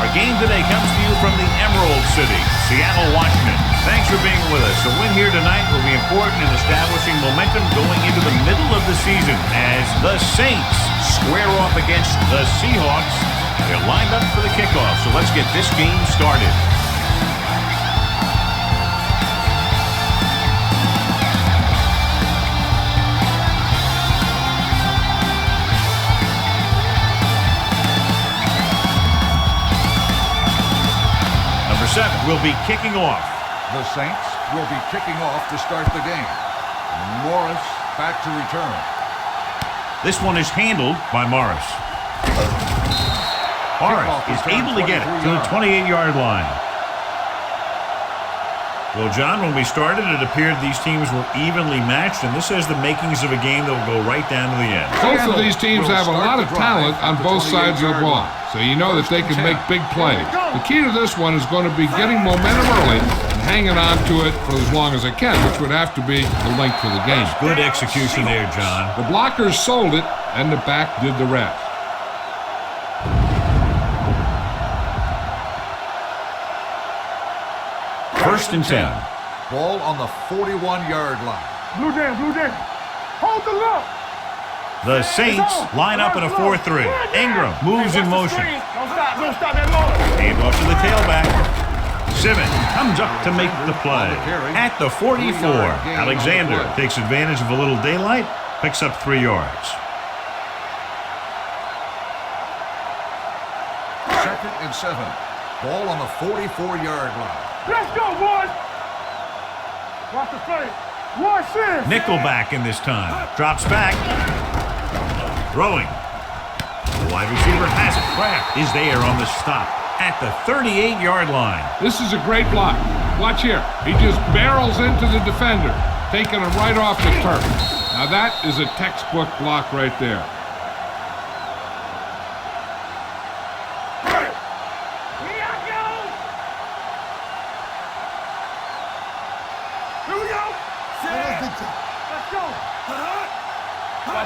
Our game today comes to you from the Emerald City, Seattle, Washington. Thanks for being with us. A win here tonight will be important in establishing momentum going into the middle of the season as the Saints square off against the Seahawks. They're lined up for the kickoff, so let's get this game started. Will be kicking off. The Saints will be kicking off to start the game. Morris back to return. This one is handled by Morris. Morris is able to get it to the 28-yard line. Well, John, when we started, it appeared these teams were evenly matched, and this has the makings of a game that will go right down to the end. Both of these teams have a lot of talent on both sides of the ball, so you know that they can make big plays. The key to this one is going to be getting momentum early and hanging on to it for as long as it can, which would have to be the length of the game. Good execution there, John. The blockers sold it, and the back did the rest. First and 10. Ball on the 41-yard line. Blue Jam. Hold the look. The Saints line up in a 4-3. Ingram moves in motion. Don't stop that load. Hand off to the tailback. Simmons comes up to make the play. At the 44, Alexander takes advantage of a little daylight, picks up 3 yards. Second and 7. Ball on the 44-yard line. Let's go, boys. Watch the play. Watch this. Nickelback in this time. Drops back. Throwing. The wide receiver has it. Kraft is there on the stop at the 38-yard line. This is a great block. Watch here. He just barrels into the defender, taking him right off the turf. Now that is a textbook block right there.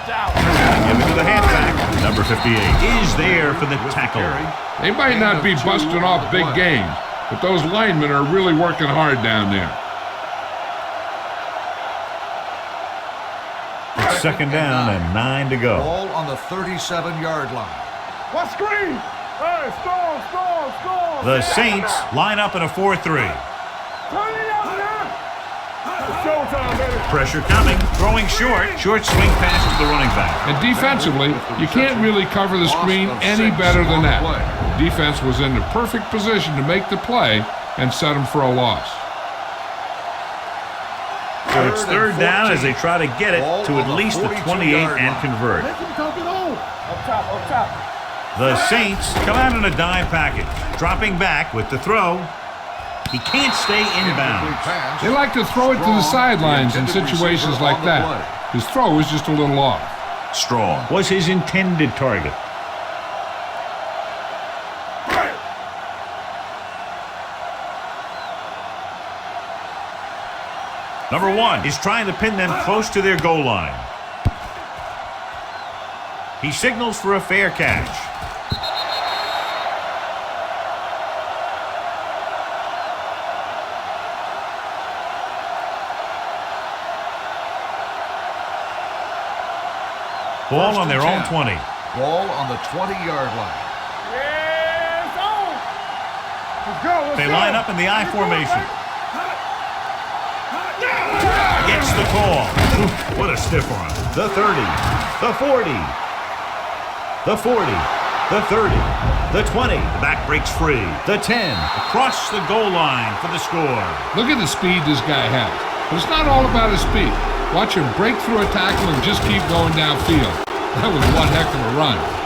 Give it to the halfback. Number 58 is there for the tackle. They might not be busting off big games, but those linemen are really working hard down there. It's second down and 9 to go. Ball on the 37-yard line. What screen? Hey, storm. The Saints line up in a 4-3. Turn it out now. Showtime, baby. Pressure coming. Throwing short. Short swing pass to the running back. And defensively, you can't really cover the screen any better than that. The defense was in the perfect position to make the play and set them for a loss. So it's third down as they try to get it to at least the 28 and convert. Up top. The Saints come out in a dime package. Dropping back with the throw. He can't stay inbounds. They like to throw it to the sidelines in situations like that. His throw was just a little off. Strong was his intended target. Number 1 is trying to pin them close to their goal line. He signals for a fair catch. Ball on their own 20. Ball on the 20-yard line. Yes, on. They line up in the I formation. Gets the call. Oof, what a stiff arm. The 30, the 40, the 40, the 30, the 20. The back breaks free. The 10 across the goal line for the score. Look at the speed this guy has. But it's not all about his speed. Watch him break through a tackle and just keep going downfield. That was one heck of a run.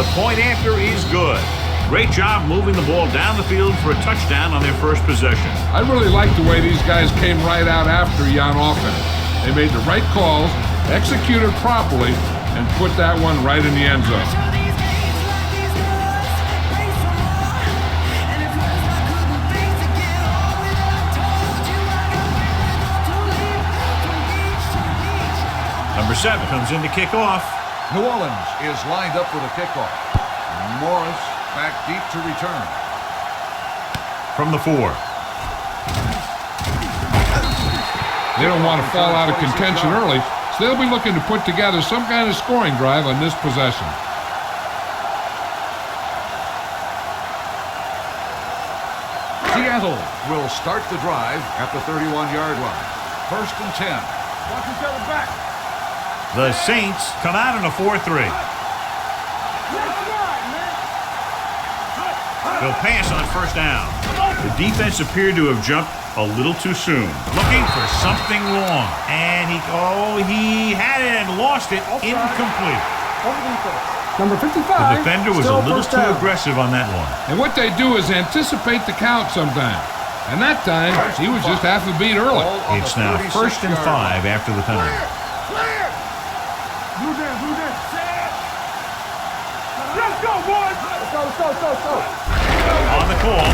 The point after is good. Great job moving the ball down the field for a touchdown on their first possession. I really like the way these guys came right out after you on offense. They made the right calls, executed properly, and put that one right in the end zone. Number 7 comes in to kick off. New Orleans is lined up for the kickoff. Morris back deep to return. From the 4. They don't want to fall out of contention early, so they'll be looking to put together some kind of scoring drive on this possession. Seattle will start the drive at the 31-yard line. 1st and 10. Watch each other back. The Saints come out in a 4-3. They'll pass on 1st down. The defense appeared to have jumped a little too soon. Looking for something long. And he had it and lost it. Incomplete. Number 55. The defender was a little too aggressive on that one. And what they do is anticipate the count sometimes. And that time, he was just half a beat early. It's now 1st and 5 after the penalty. Blue down. Let's go, boys. Let's go. On the call,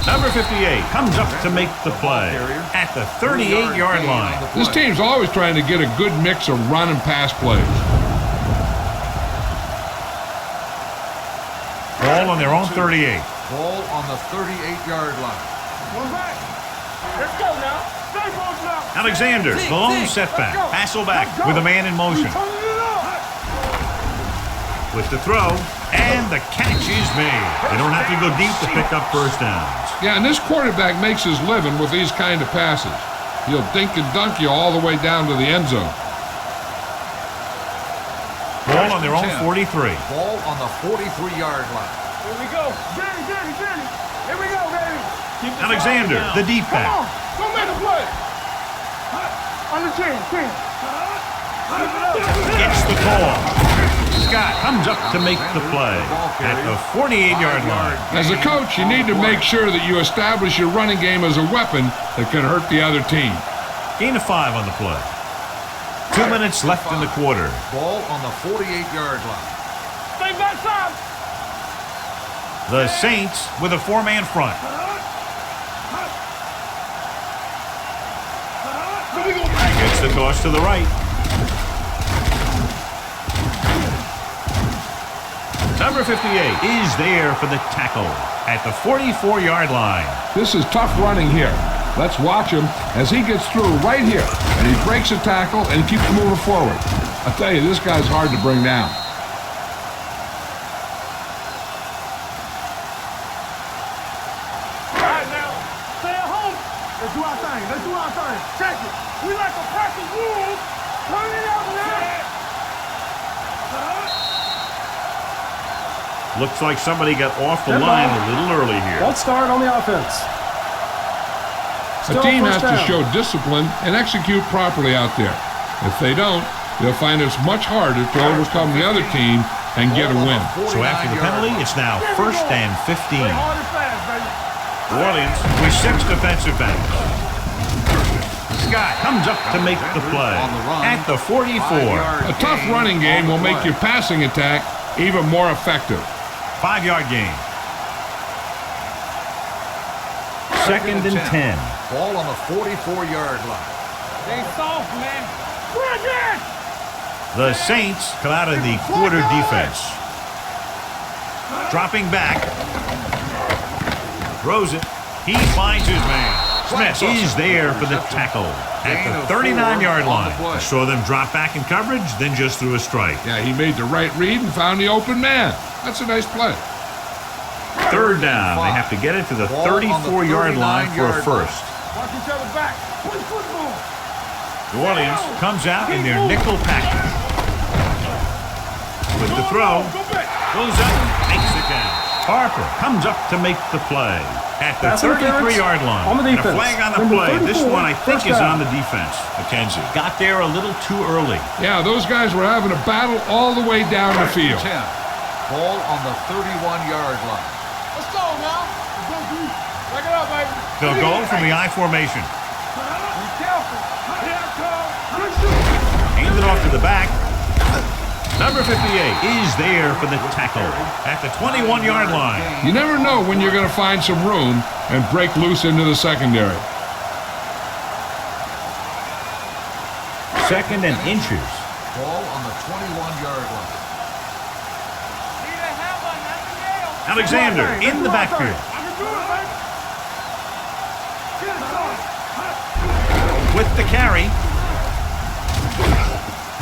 number 58 comes up to make the play at the 38-yard line. This team's always trying to get a good mix of run and pass plays. Ball on their own 38. Ball on the 38-yard line. One back. Let's go now. Stay close now. Alexander, the lone setback. Hassel back with a man in motion. With the throw, and the catch is made. They don't have to go deep to pick up 1st downs. Yeah, and this quarterback makes his living with these kind of passes. He'll dink and dunk you all the way down to the end zone. Ball on their own 43. Ball on the 43-yard line. Here we go. Danny. Here we go, baby. Alexander, the deep Come back. on. Go make a play. On the 10. Gets the call. Scott comes up to make the play at the 48-yard line. As a coach, you need to make sure that you establish your running game as a weapon that can hurt the other team. Gain of 5 on the play. 2 minutes left in the quarter. Ball on the 48-yard line. Stay backside. The Saints with a 4-man front. Gets the toss to the right. Number 58 is there for the tackle at the 44-yard line. This is tough running here. Let's watch him as he gets through right here, and he breaks a tackle and keeps moving forward. I tell you, this guy's hard to bring down. All right, now. Stay at home. Let's do our thing. Check it. We like a pack of wolves. Turn it out now. Looks like somebody got off the line a little early here. Let's start on the offense. A team has to show discipline and execute properly out there. If they don't, they'll find it's much harder to overcome the other team and get a win. So after the penalty, it's now 1st and 15. Hard and fast, baby. New Orleans with 6 defensive backs. Scott comes up to make the play at the 44. A tough running game will make your passing attack even more effective. 5-yard gain. 2nd and 10. Ball on the 44-yard line. Stay soft, man. Bring it! The Saints come out of the quarter defense. Dropping back. Throws it. He finds his man. Smith is there for the tackle at the 39-yard line. I saw them drop back in coverage, then just threw a strike. Yeah, he made the right read and found the open man. That's a nice play. 3rd down. They have to get it to the 34-yard line for a first. Watch each other back. Play football. New Orleans comes out in their nickel package. With the throw, goes up, makes it down. Harper comes up to make the play at the 33-yard line. On the And a defense. flag on the Number play. This 34, one, I think, first is down. on the defense. McKenzie got there a little too early. Yeah, those guys were having a battle all the way down the field. 10. Ball on the 31-yard line. Let's go now. Let's go, D. Back it up, baby. They'll go from the I formation. Be careful. Here, Hand it off to the back. Number 58 is there for the tackle at the 21-yard line. You never know when you're going to find some room and break loose into the secondary. Second and inches. Ball on the 21-yard line. Alexander in the backfield. I can do it, baby. With the carry.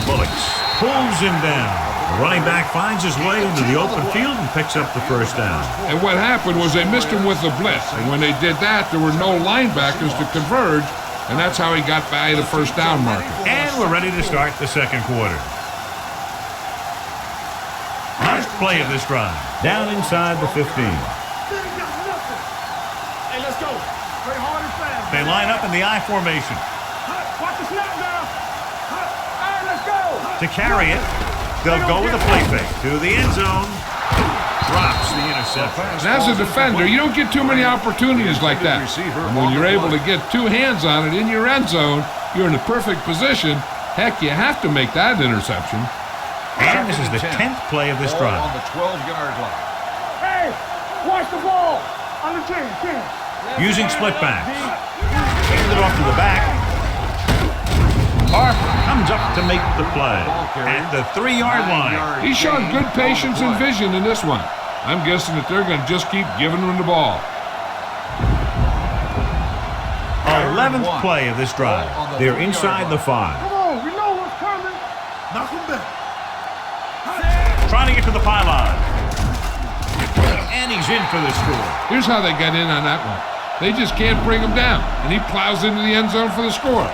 Bullocks pulls him down. The running back finds his way into the open field and picks up the first down. And what happened was they missed him with the blitz. And when they did that, there were no linebackers to converge. And that's how he got by the first down marker. And we're ready to start the second quarter. Last play of this drive. Down inside the 15. Hey, let's go. Play hard and fast. They line up in the I formation. Watch the snap now. Hey, let's go. To carry it, they'll go with a play fake to the end zone. Drops the interception. And as a defender, you don't get too many opportunities like that. And when you're able to get two hands on it in your end zone, you're in the perfect position. Heck, you have to make that interception. And this is the 10th play of this Ball drive. on the 12-yard line. Hey, watch the ball. On the 10. Using split backs. Hand it off to the back. Harper comes up to make the play at the 3-yard line. He showed good patience and vision in this one. I'm guessing that they're going to just keep giving him the ball. 11th play of this drive. They're inside the 5. Come on, we know what's coming. Knock him back. Trying to get to the pylon. And he's in for the score. Here's how they got in on that one. They just can't bring him down, and he plows into the end zone for the score.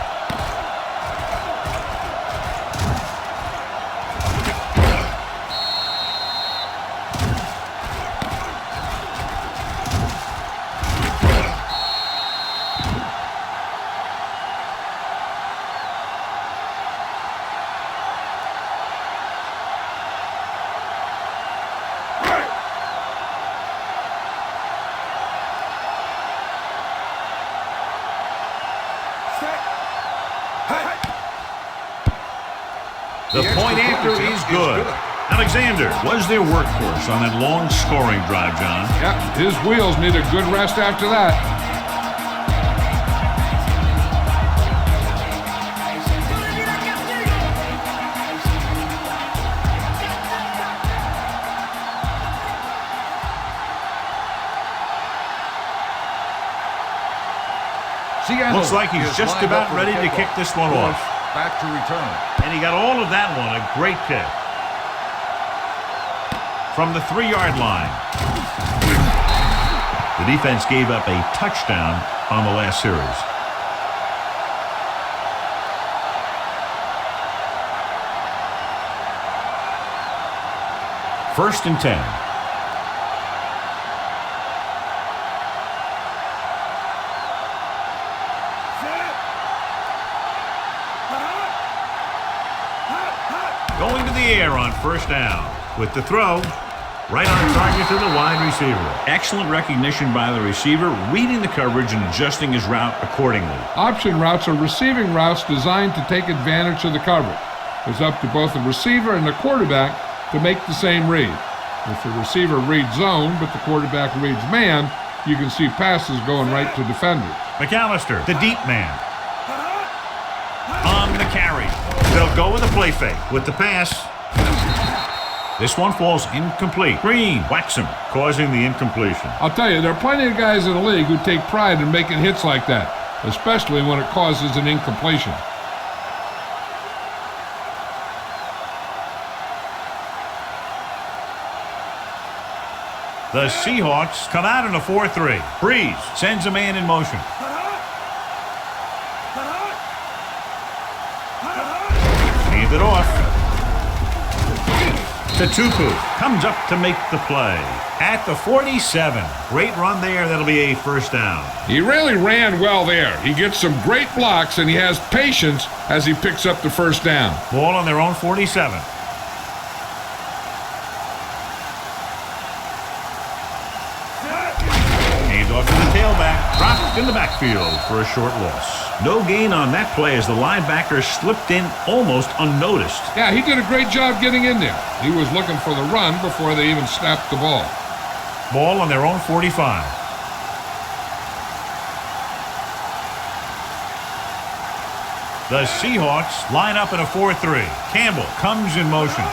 The point after is good. Alexander was their workhorse on that long scoring drive, John. Yep, his wheels need a good rest after that. Looks like he's just about ready to kick this one off. Back to return. And he got all of that one, a great kick. From the 3-yard line. The defense gave up a touchdown on the last series. First and 10. Going to the air on first down. With the throw, right on target to the wide receiver. Excellent recognition by the receiver, reading the coverage and adjusting his route accordingly. Option routes are receiving routes designed to take advantage of the coverage. It's up to both the receiver and the quarterback to make the same read. If the receiver reads zone, but the quarterback reads man, you can see passes going right to defenders. McAllister, the deep man. On the carry. They'll go with a play fake. With the pass, this one falls incomplete. Green whacks him, causing the incompletion. I'll tell you, there are plenty of guys in the league who take pride in making hits like that, especially when it causes an incompletion. The Seahawks come out in a 4-3. Breeze sends a man in motion. Hand it off. Tupu comes up to make the play. At the 47. Great run there. That'll be a first down. He really ran well there. He gets some great blocks, and he has patience as he picks up the first down. Ball on their own 47. off to the tailback. Dropped in the backfield for a short loss. No gain on that play as the linebacker slipped in almost unnoticed. Yeah, he did a great job getting in there. He was looking for the run before they even snapped the ball. Ball on their own 45. The Seahawks line up in a 4-3. Campbell comes in motion.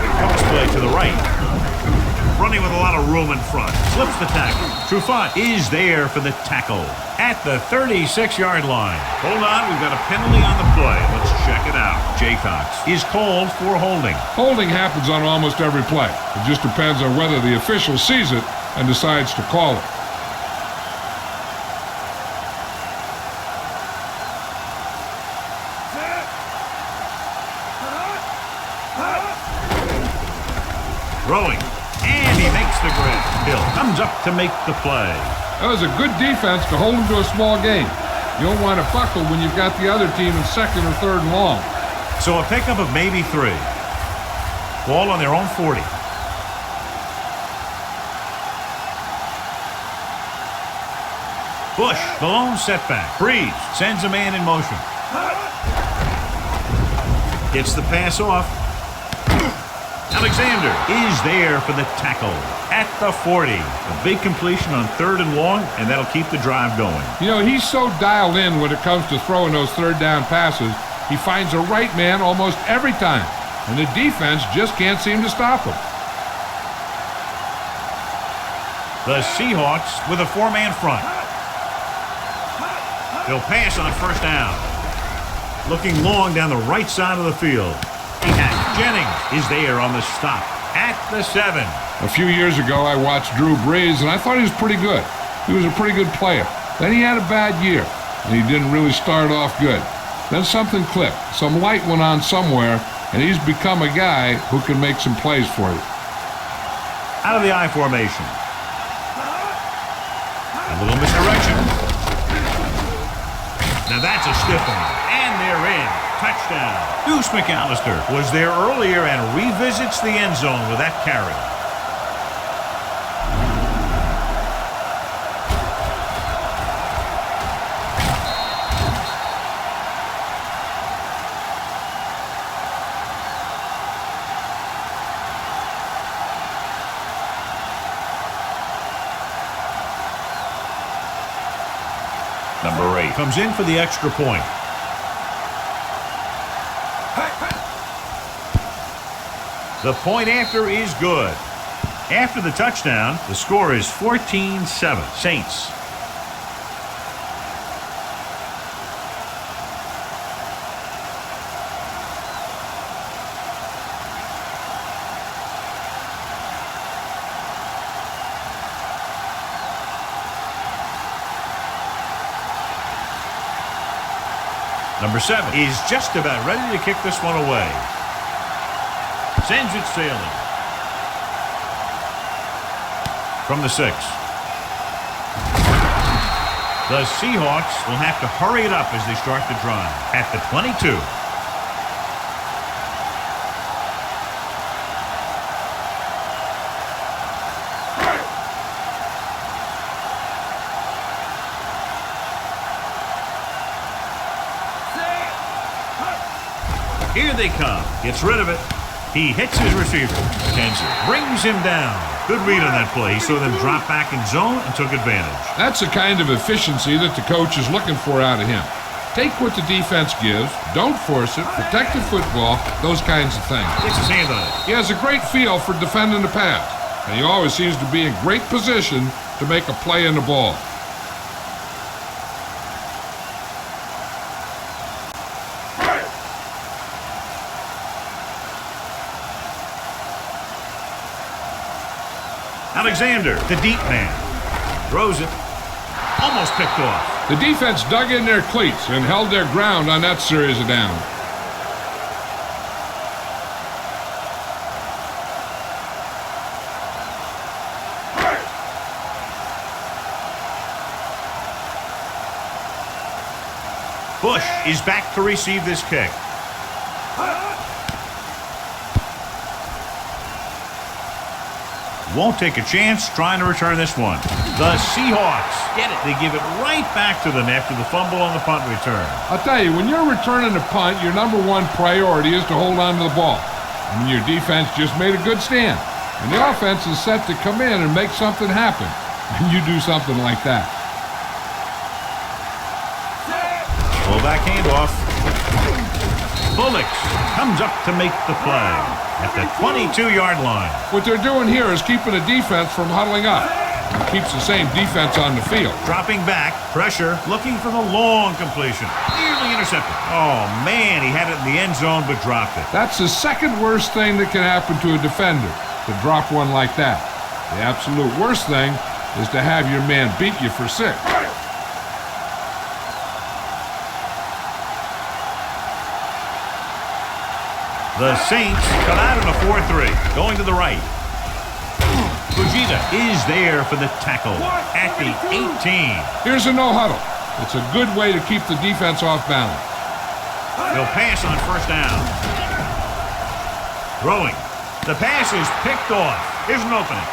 Cross play to the right. Running with a lot of room in front. Slips the tackle. Trufant is there for the tackle at the 36-yard line. Hold on, we've got a penalty on the play. Let's check it out. Jaycox is called for holding. Holding happens on almost every play. It just depends on whether the official sees it and decides to call it. Throwing. And he makes the grab. Hill comes up to make the play. That was a good defense to hold him to a small game. You don't want to buckle when you've got the other team in second or third and long. So a pickup of maybe 3. Ball on their own 40. Bush, the lone setback. Breeze sends a man in motion. Gets the pass off. Alexander is there for the tackle at the 40. A big completion on 3rd and long, and that'll keep the drive going. You know, he's so dialed in when it comes to throwing those third down passes. He finds the right man almost every time, and the defense just can't seem to stop him. The Seahawks with a 4-man front. They'll pass on 1st down. Looking long down the right side of the field. Jennings is there on the stop at the 7. A few years ago, I watched Drew Brees, and I thought he was pretty good. He was a pretty good player. Then he had a bad year, and he didn't really start off good. Then something clicked. Some light went on somewhere, and he's become a guy who can make some plays for you. Out of the I formation. A little misdirection. Now that's a stiff one. And they're in. Touchdown. Deuce McAllister was there earlier and revisits the end zone with that carry. Number 8 comes in for the extra point. The point after is good. After the touchdown, the score is 14-7. Saints. Number 7 is just about ready to kick this one away. Sends it sailing. From the 6. The Seahawks will have to hurry it up as they start the drive. At the 22. Here they come. Gets rid of it. He hits his receiver. McKenzie brings him down. Good read on that play. He saw them drop back in zone and took advantage. That's the kind of efficiency that the coach is looking for out of him. Take what the defense gives, don't force it, protect the football, those kinds of things. Gets his hand on it. He has a great feel for defending the pass, and he always seems to be in great position to make a play in the ball. Alexander, the deep man, throws it, almost picked off. The defense dug in their cleats and held their ground on that series of downs. Bush is back to receive this kick. won't take a chance trying to return this one. The Seahawks get it. They give it right back to them after the fumble on the punt return. I'll tell you, when you're returning a punt, your number one priority is to hold on to the ball. I mean, your defense just made a good stand. And the offense is set to come in and make something happen. And you do something like that. Fullback handoff. Bullocks comes up to make the play at the 22-yard line. What they're doing here is keeping the defense from huddling up. It keeps the same defense on the field. Dropping back, pressure, looking for the long completion. Nearly intercepted. Oh, man, he had it in the end zone but dropped it. That's the second worst thing that can happen to a defender, to drop one like that. The absolute worst thing is to have your man beat you for 6. The Saints come out in a 4-3, going to the right. Fujita is there for the tackle at the 18. Here's a no huddle. It's a good way to keep the defense off balance. They'll pass on first down. Throwing. The pass is picked off. Here's an opening.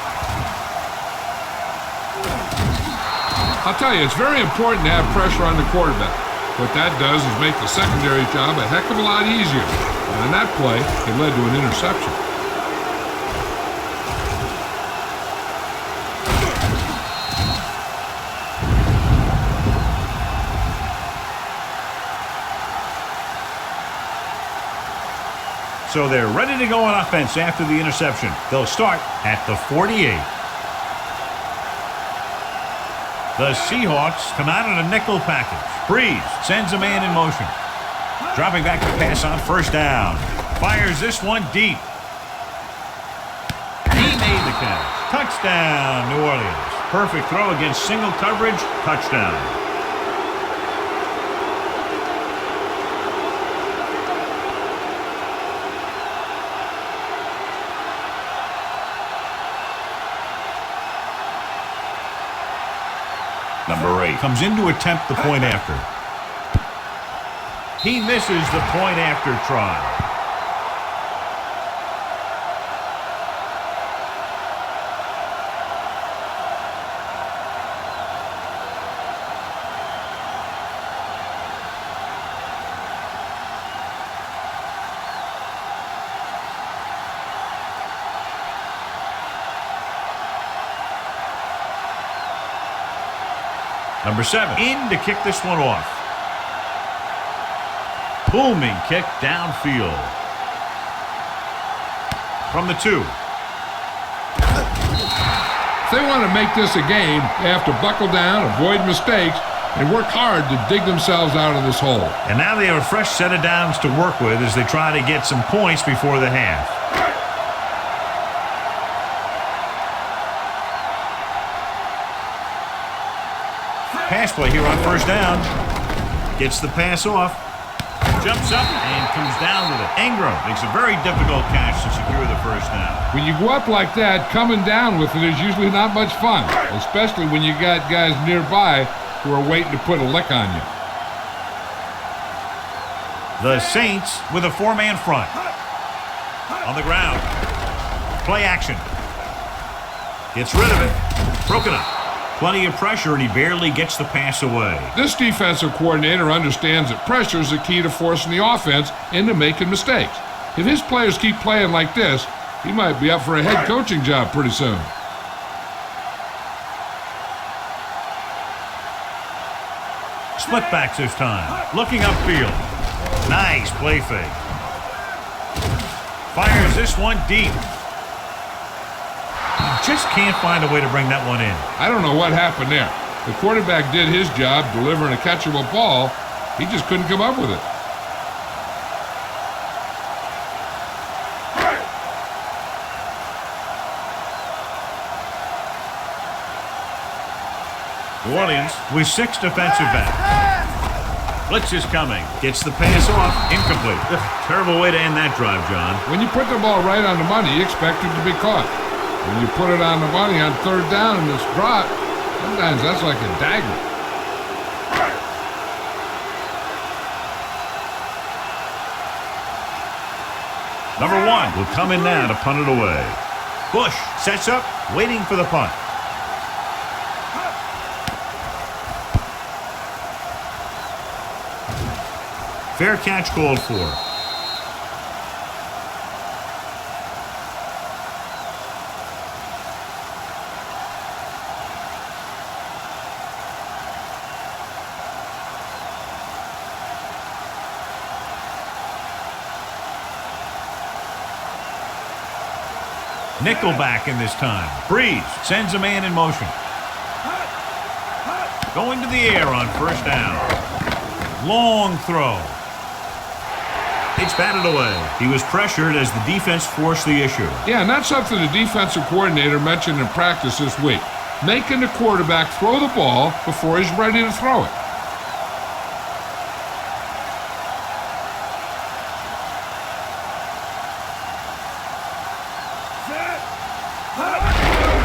I'll tell you, it's very important to have pressure on the quarterback. What that does is make the secondary job a heck of a lot easier. And in that play, it led to an interception. So they're ready to go on offense after the interception. They'll start at the 48. The Seahawks come out in a nickel package. Breeze sends a man in motion. Dropping back to pass on first down. Fires this one deep. He made the catch. Touchdown, New Orleans. Perfect throw against single coverage. Touchdown. Number 8 comes in to attempt the point after. He misses the point after try. Number 7 in to kick this one off. Booming kick downfield. From the 2. If they want to make this a game, they have to buckle down, avoid mistakes, and work hard to dig themselves out of this hole. And now they have a fresh set of downs to work with as they try to get some points before the half. Pass play here on first down. Gets the pass off. Jumps up and comes down with it. Ingram makes a very difficult catch to secure the first down. When you go up like that, coming down with it is usually not much fun, especially when you got guys nearby who are waiting to put a lick on you. The Saints with a 4-man front. On the ground. Play action. Gets rid of it. Broken up. Plenty of pressure, and he barely gets the pass away. This defensive coordinator understands that pressure is the key to forcing the offense into making mistakes. If his players keep playing like this, he might be up for a head coaching job pretty soon. Split backs this time. Looking upfield. Nice play fake. Fires this one deep. Just can't find a way to bring that one in. I don't know what happened there. The quarterback did his job delivering a catchable ball. He just couldn't come up with it. New Orleans with 6 defensive backs. Blitz is coming. Gets the pass off. Incomplete. Terrible way to end that drive, John. When you put the ball right on the money, you expect it to be caught. When you put it on the money on third down and it's dropped, sometimes that's like a dagger. Number 1 will come in now to punt it away. Bush sets up, waiting for the punt. Fair catch called for. Nickelback in this time. Breeze sends a man in motion. Going to the air on first down. Long throw. It's batted away. He was pressured as the defense forced the issue. Yeah, and that's something the defensive coordinator mentioned in practice this week. Making the quarterback throw the ball before he's ready to throw it.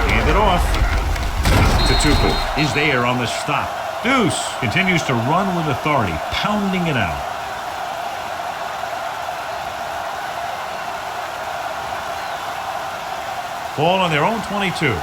Hand it off. Tatupu is there on the stop. Deuce continues to run with authority, pounding it out. Ball on their own 22.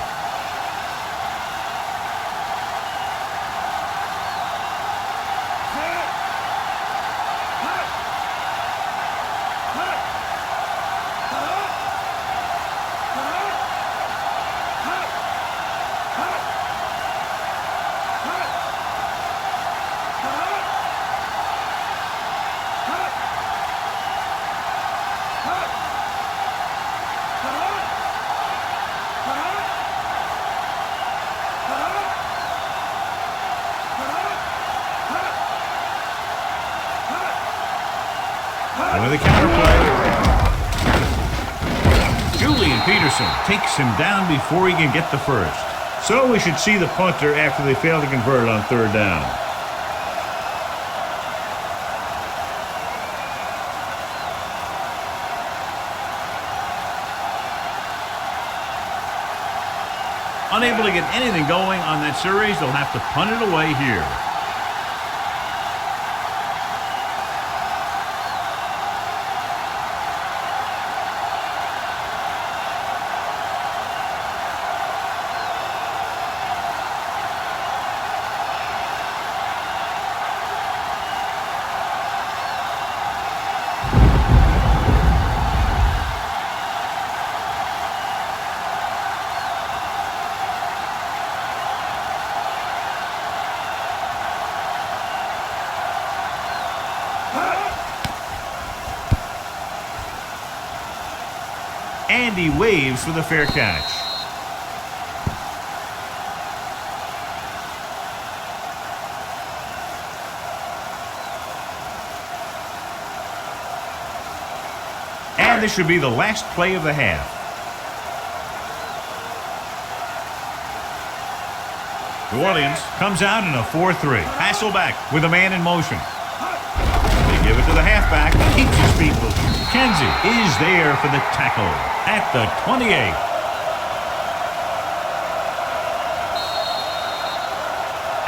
With a counter play. Julian Peterson takes him down before he can get the first. So we should see the punter after they fail to convert on third down. Unable to get anything going on that series, they'll have to punt it away here. And he waves for the fair catch. And this should be the last play of the half. New Orleans comes out in a 4-3. Hasselbeck with a man in motion. They give it to the halfback. Keeps his feet moving. Kenzie is there for the tackle at the 28.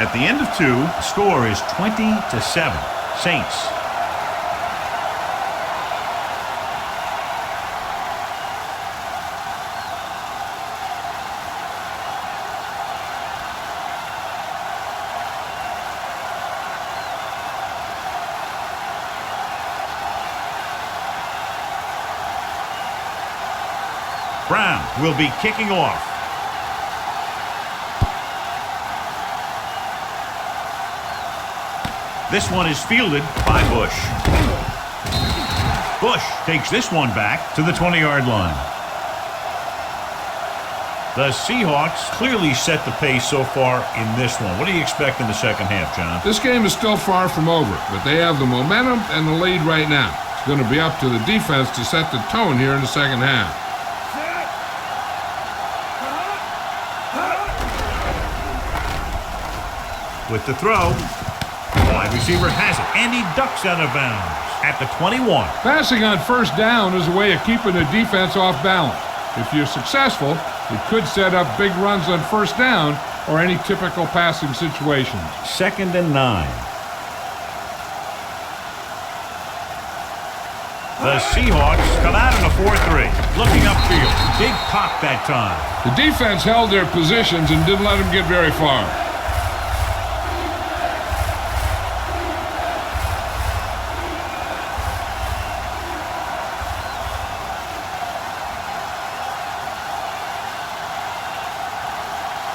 At the end of 2, the score is 20-7. Saints. Brown will be kicking off. This one is fielded by Bush. Bush takes this one back to the 20-yard line. The Seahawks clearly set the pace so far in this one. What do you expect in the second half, John? This game is still far from over, but they have the momentum and the lead right now. It's going to be up to the defense to set the tone here in the second half. With the throw, the wide receiver has it, and he ducks out of bounds at the 21. Passing on first down is a way of keeping the defense off balance. If you're successful, it could set up big runs on first down or any typical passing situations. 2nd and 9. The Seahawks come out in a 4-3. Looking upfield. Big pop that time. The defense held their positions and didn't let them get very far.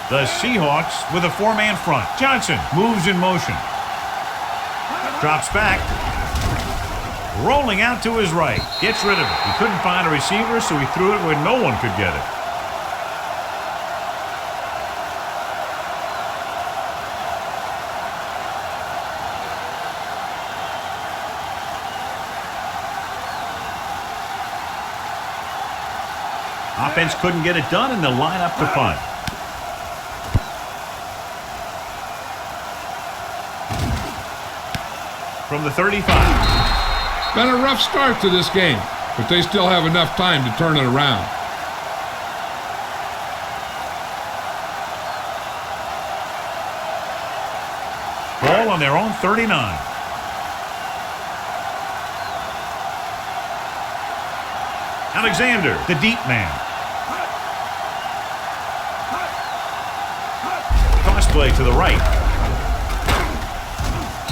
The Seahawks with a 4-man front. Johnson moves in motion. Drops back. Rolling out to his right. Gets rid of it. He couldn't find a receiver, so he threw it where no one could get it. Offense couldn't get it done, and they'll line up to punt. From the 35. Been a rough start to this game, but they still have enough time to turn it around. Ball on their own 39. Alexander, the deep man. Cross play to the right.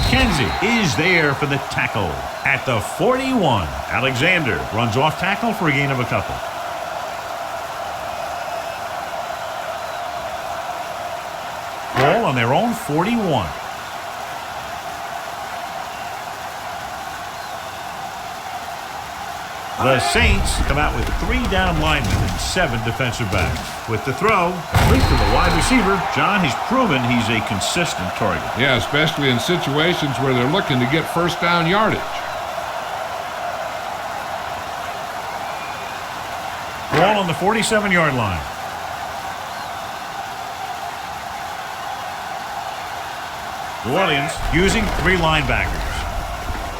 Kenzie is there for the tackle at the 41. Alexander runs off tackle for a gain of a couple. Ball on their own 41. The Saints come out with 3 down linemen and 7 defensive backs. With the throw, complete to the wide receiver. John, he's proven he's a consistent target. Yeah, especially in situations where they're looking to get first down yardage. Ball on the 47-yard line. New Orleans using 3 linebackers.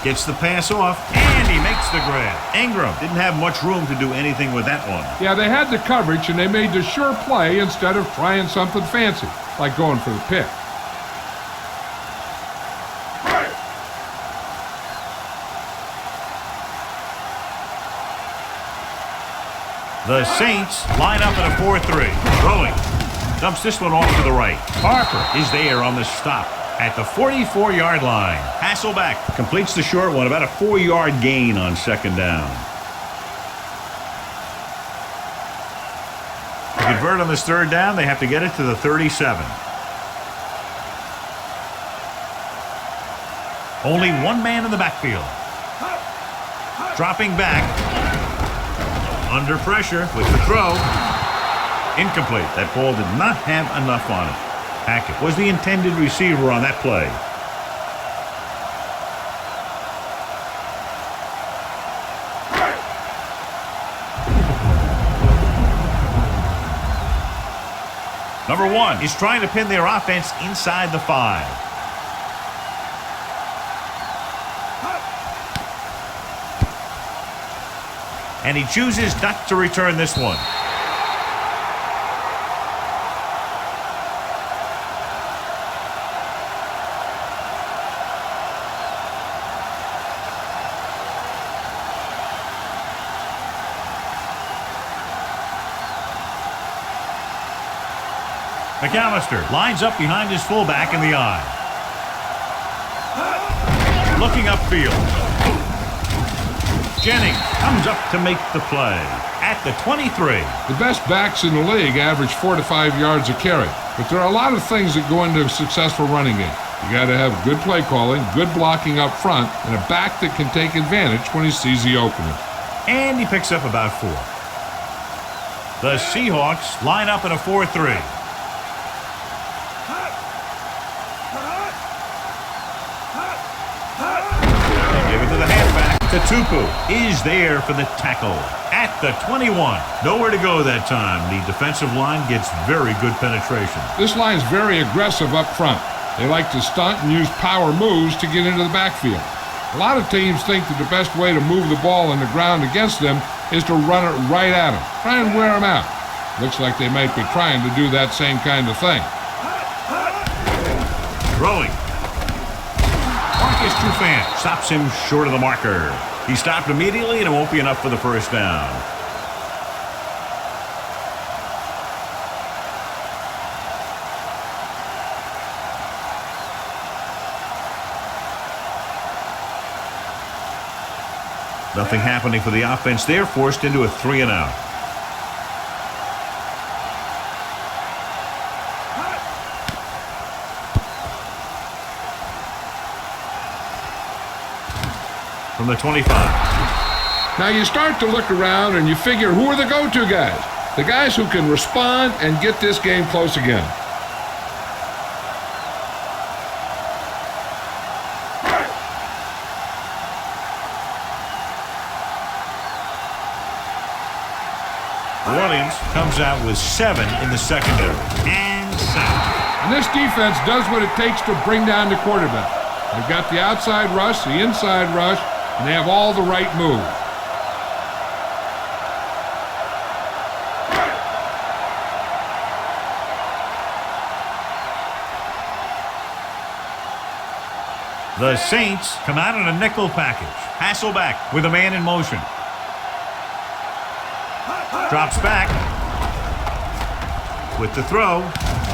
Gets the pass off, and he makes the grab. Ingram didn't have much room to do anything with that one. Yeah, they had the coverage, and they made the sure play instead of trying something fancy, like going for the pick. The Saints line up in a 4-3. Throwing. Dumps this one off to the right. Parker is there on the stop at the 44-yard line. Hasselback completes the short one, about a 4-yard gain on second down. To convert on this third down, they have to get it to the 37. Only one man in the backfield. Dropping back. Under pressure with the throw. Incomplete. That ball did not have enough on it. Hackett was the intended receiver on that play. Number 1 is trying to pin their offense inside the 5. And he chooses not to return this one. McAllister lines up behind his fullback in the eye. Looking upfield. Jennings comes up to make the play at the 23. The best backs in the league average 4 to 5 yards a carry, but there are a lot of things that go into a successful running game. You got to have good play calling, good blocking up front, and a back that can take advantage when he sees the opening. And he picks up about 4. The Seahawks line up in a 4-3. Tupu is there for the tackle at the 21. Nowhere to go that time. The defensive line gets very good penetration. This line's very aggressive up front. They like to stunt and use power moves to get into the backfield. A lot of teams think that the best way to move the ball in the ground against them is to run it right at them. Try and wear them out. Looks like they might be trying to do that same kind of thing. Throwing. Marcus Trufant stops him short of the marker. He stopped immediately, and it won't be enough for the first down. Nothing happening for the offense there, forced into a 3-and-out. From the 25. Now you start to look around and you figure, who are the go-to guys? The guys who can respond and get this game close again. Williams comes out with 7 in the secondary. And sack. And this defense does what it takes to bring down the quarterback. They've got the outside rush, the inside rush, and they have all the right moves. The Saints come out in a nickel package. Hasselbeck with a man in motion. Drops back. With the throw,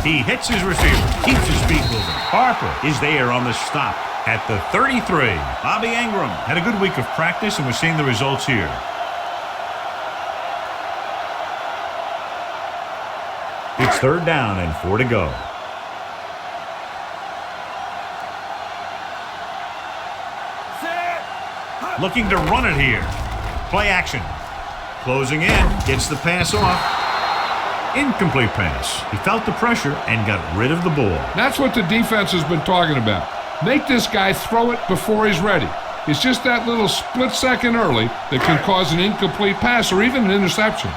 he hits his receiver. Keeps his feet moving. Harper is there on the stop at the 33. Bobby Ingram had a good week of practice, and we're seeing the results here. It's 3rd down and 4 to go. Looking to run it here. Play action. Closing in. Gets the pass off. Incomplete pass. He felt the pressure and got rid of the ball. That's what the defense has been talking about. Make this guy throw it before he's ready. It's just that little split second early that can cause an incomplete pass or even an interception.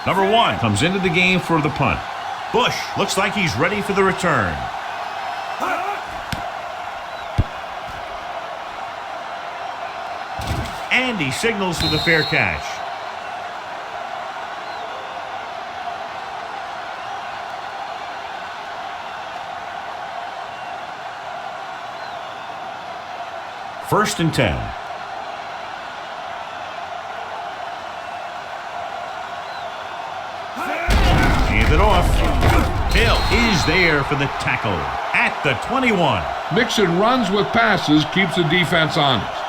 Number 1 comes into the game for the punt. Bush looks like he's ready for the return. And he signals for the fair catch. First and 10. Hand it off. Hill is there for the tackle at the 21. Mixing runs with passes keeps the defense honest.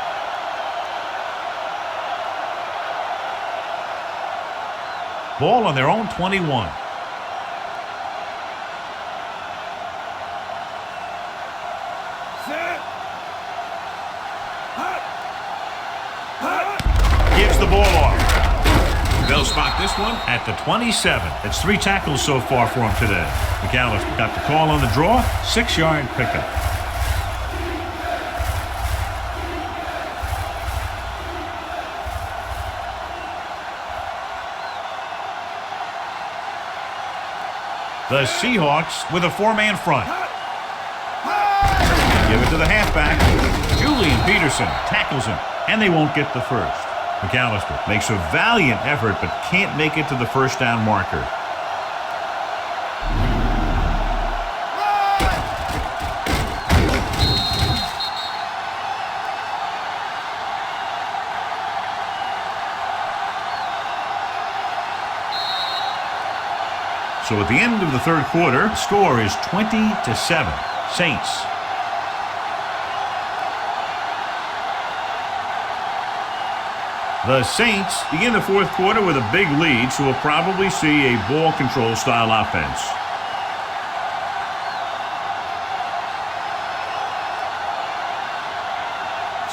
Ball on their own 21. Gives the ball off. They'll spot this one at the 27. It's 3 tackles so far for him today. McAllister got the call on the draw. 6-yard pickup. The Seahawks with a 4-man front. Give it to the halfback. Julian Peterson tackles him, and they won't get the first. McAllister makes a valiant effort, but can't make it to the first down marker. So at the end of the 3rd quarter, the score is 20-7. Saints. The Saints begin the 4th quarter with a big lead, so we'll probably see a ball control style offense.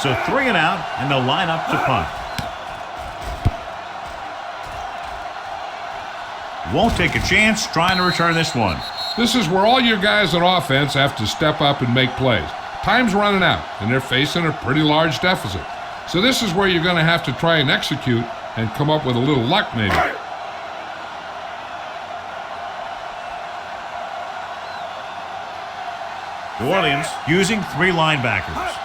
So 3 and out, and they'll line up to punt. Won't take a chance trying to return this one. This is where all your guys on offense have to step up and make plays. Time's running out, and they're facing a pretty large deficit. So this is where you're going to have to try and execute and come up with a little luck maybe. New Orleans using 3 linebackers.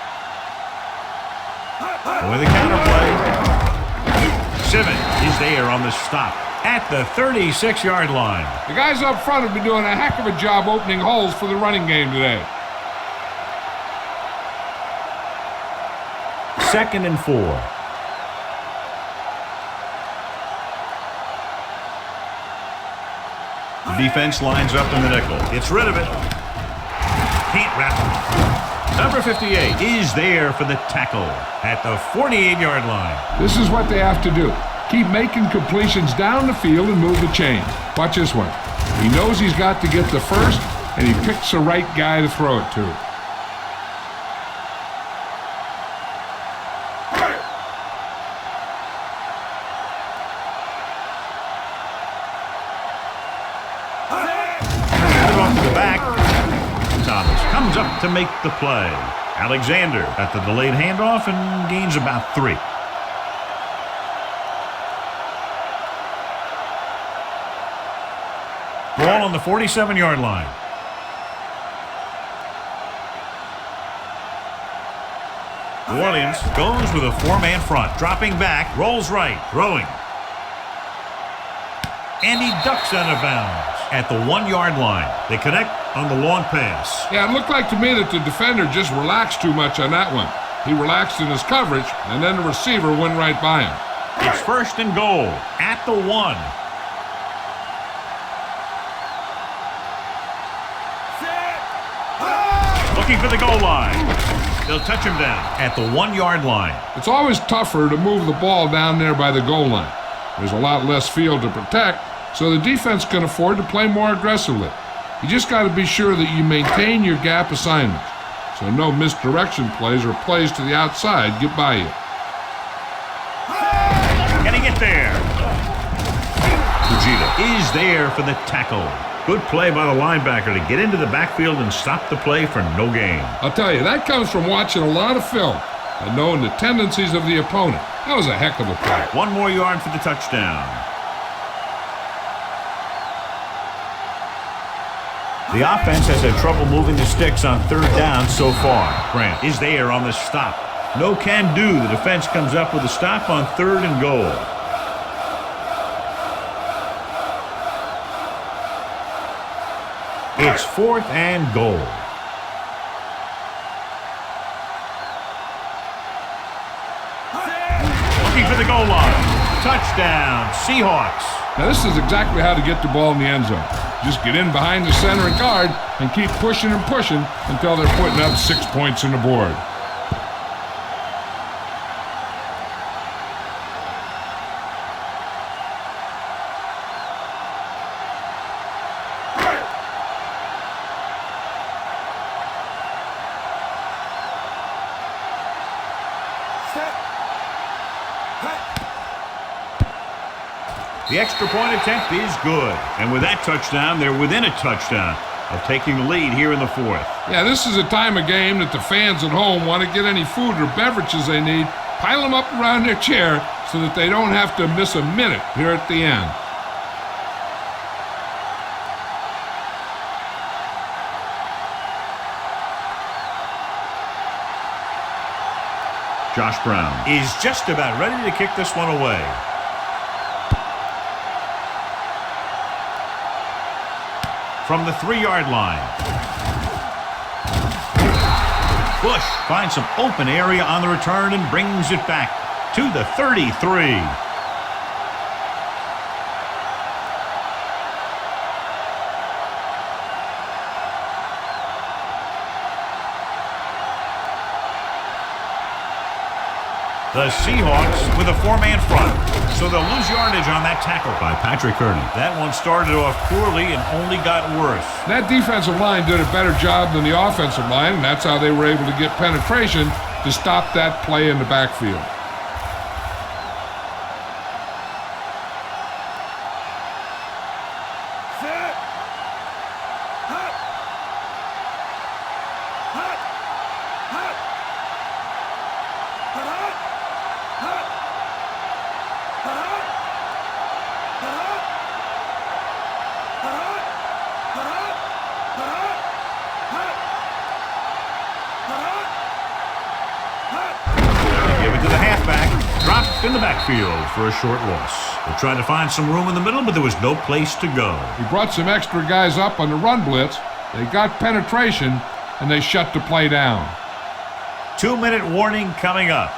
With the counterplay. Simmons is there on the stop at the 36-yard line. The guys up front have been doing a heck of a job opening holes for the running game today. 2nd and 4. The defense lines up in the nickel. Gets rid of it. Can't wrap it. Number 58 is there for the tackle at the 48-yard line. This is what they have to do. Keep making completions down the field and move the chains. Watch this one. He knows he's got to get the first, and he picks the right guy to throw it to. Comes up to make the play. Alexander at the delayed handoff and gains about 3. Ball on the 47-yard line. New Orleans goes with a 4-man front. Dropping back, rolls right, throwing. And he ducks out of bounds at the 1-yard line. They connect on the long pass. Yeah, it looked like to me that the defender just relaxed too much on that one. He relaxed in his coverage, and then the receiver went right by him. It's 1st and goal at the 1. Looking for the goal line. They'll touch him down at the 1-yard line. It's always tougher to move the ball down there by the goal line. There's a lot less field to protect, so the defense can afford to play more aggressively. You just got to be sure that you maintain your gap assignments, so no misdirection plays or plays to the outside get by you. Can he get there? Fujita is there for the tackle. Good play by the linebacker to get into the backfield and stop the play for no gain. I'll tell you, that comes from watching a lot of film and knowing the tendencies of the opponent. That was a heck of a play. 1 more yard for the touchdown. The offense has had trouble moving the sticks on 3rd down so far. Grant is there on the stop. No can do. The defense comes up with a stop on 3rd and goal. It's 4th and goal. Looking for the goal line. Touchdown, Seahawks. Now this is exactly how to get the ball in the end zone. Just get in behind the center and guard and keep pushing and pushing until they're putting up 6 points on the board. The extra point attempt is good. And with that touchdown, they're within a touchdown of taking the lead here in the 4th. Yeah, this is a time of game that the fans at home want to get any food or beverages they need, pile them up around their chair so that they don't have to miss a minute here at the end. Josh Brown is just about ready to kick this one away. From the 3-yard line. Bush finds some open area on the return and brings it back to the 33. The Seahawks with a 4-man front. So they'll lose yardage on that tackle by Patrick Kearney. That one started off poorly and only got worse. That defensive line did a better job than the offensive line, and that's how they were able to get penetration to stop that play in the backfield. In the backfield for a short loss. They tried to find some room in the middle, but there was no place to go. He brought some extra guys up on the run blitz. They got penetration, and they shut the play down. 2-minute warning coming up.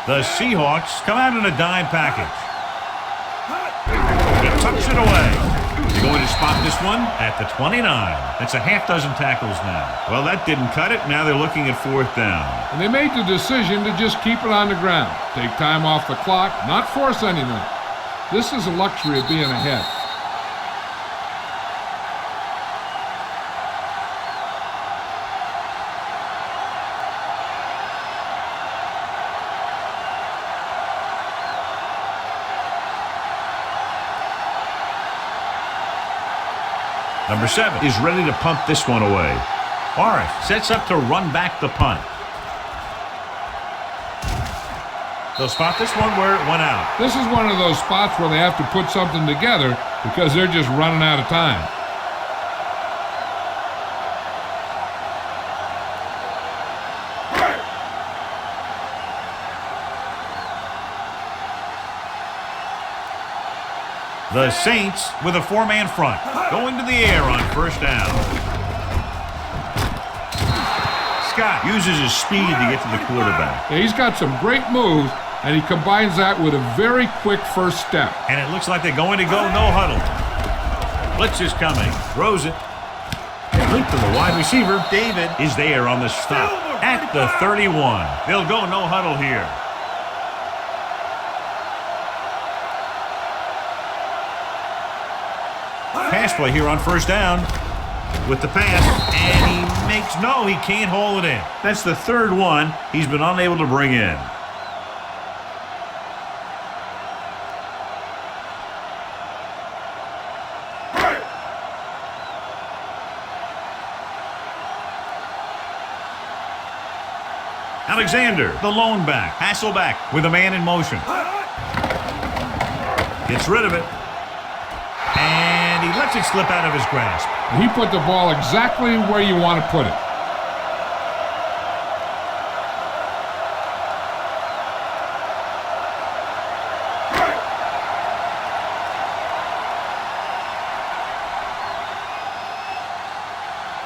The Seahawks come out in a dime package. He tucks it away. They're going to spot this one at the 29. That's a half dozen tackles now. Well, that didn't cut it. Now they're looking at 4th down. And they made the decision to just keep it on the ground. Take time off the clock, not force anything. This is a luxury of being ahead. Number 7 is ready to punt this one away. Morris sets up to run back the punt. They'll spot this one where it went out. This is one of those spots where they have to put something together because they're just running out of time. The Saints with a 4-man front. Going to the air on 1st down. Scott uses his speed to get to the quarterback. Yeah, he's got some great moves, and he combines that with a very quick first step. And it looks like they're going to go no huddle. Blitz is coming. Throws it. Complete to the wide receiver. David is there on the stop at the 31. They'll go no huddle here. Pass play here on 1st down with the pass, and he makes he can't hold it in. That's the 3rd one he's been unable to bring in. Alexander, the lone back, Hasselback with a man in motion. Gets rid of it. And he lets it slip out of his grasp. He put the ball exactly where you want to put it.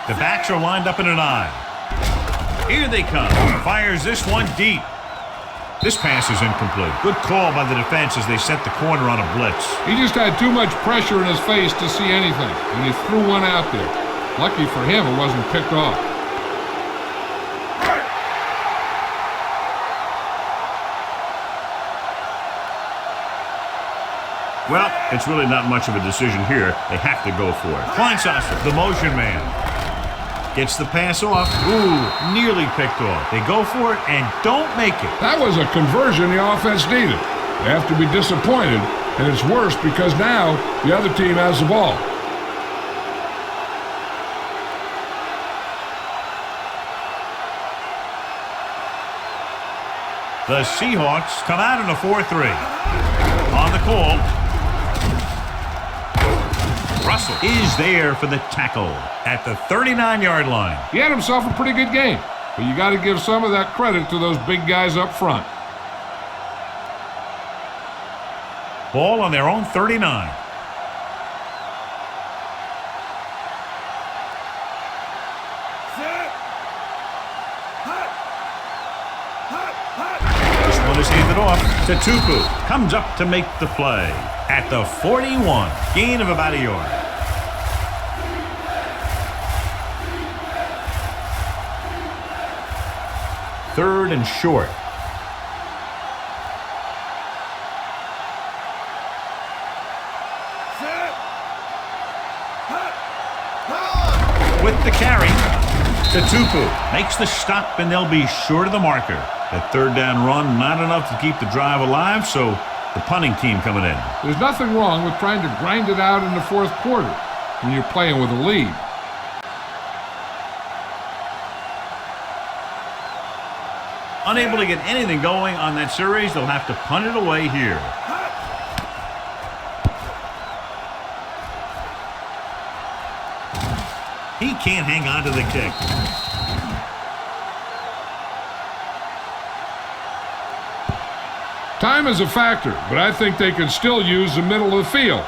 The backs are lined up in an eye. Here they come. Fires this one deep. This pass is incomplete. Good call by the defense as they set the corner on a blitz. He just had too much pressure in his face to see anything, and he threw one out there. Lucky for him, it wasn't picked off. Well, it's really not much of a decision here. They have to go for it. Kleinsasser, the motion man. Gets the pass off. Ooh, nearly picked off. They go for it and don't make it. That was a conversion the offense needed. They have to be disappointed, and it's worse because now the other team has the ball. The Seahawks come out in a 4-3. On the call. Russell is there for the tackle at the 39-yard line. He had himself a pretty good game, but you got to give some of that credit to those big guys up front. Ball on their own 39. This one is handed off to Tupu. Comes up to make the play at the 41. Gain of about a yard. Third and short. With the carry, Tupu makes the stop, and they'll be short of the marker. That 3rd down run, not enough to keep the drive alive, so the punting team coming in. There's nothing wrong with trying to grind it out in the 4th quarter when you're playing with a lead. Unable to get anything going on that series, they'll have to punt it away here. He can't hang on to the kick. Time is a factor, but I think they can still use the middle of the field.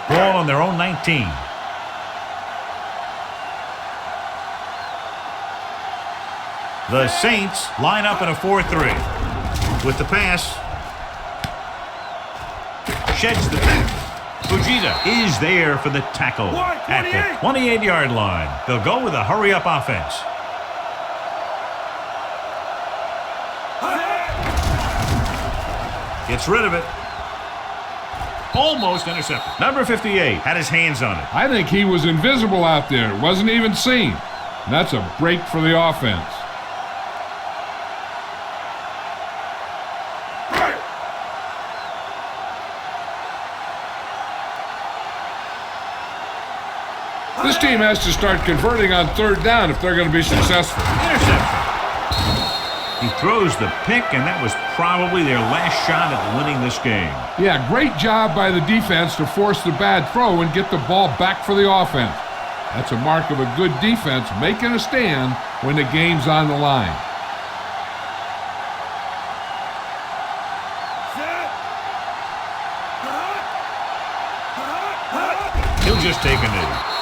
Ball on their own 19. The Saints line up in a 4-3. With the pass. Sheds the tackle. Fujita is there for the tackle at the 28-yard line. They'll go with a hurry-up offense. Gets rid of it. Almost intercepted. Number 58 had his hands on it. I think he was invisible out there. Wasn't even seen. And that's a break for the offense. This team has to start converting on third down if they're going to be successful. Interception. He throws the pick, and that was probably their last shot at winning this game. Yeah, great job by the defense to force the bad throw and get the ball back for the offense. That's a mark of a good defense making a stand when the game's on the line. He'll just take a knee.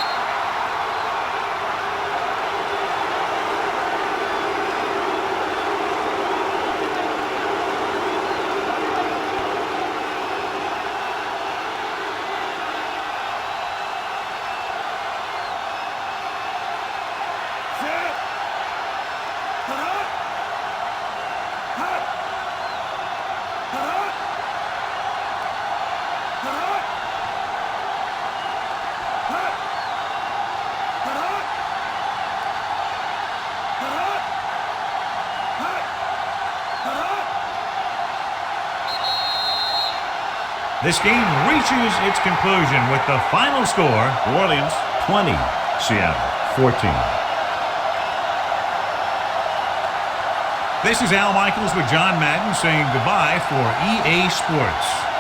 This game reaches its conclusion with the final score, New Orleans 20, Seattle 14. This is Al Michaels with John Madden saying goodbye for EA Sports.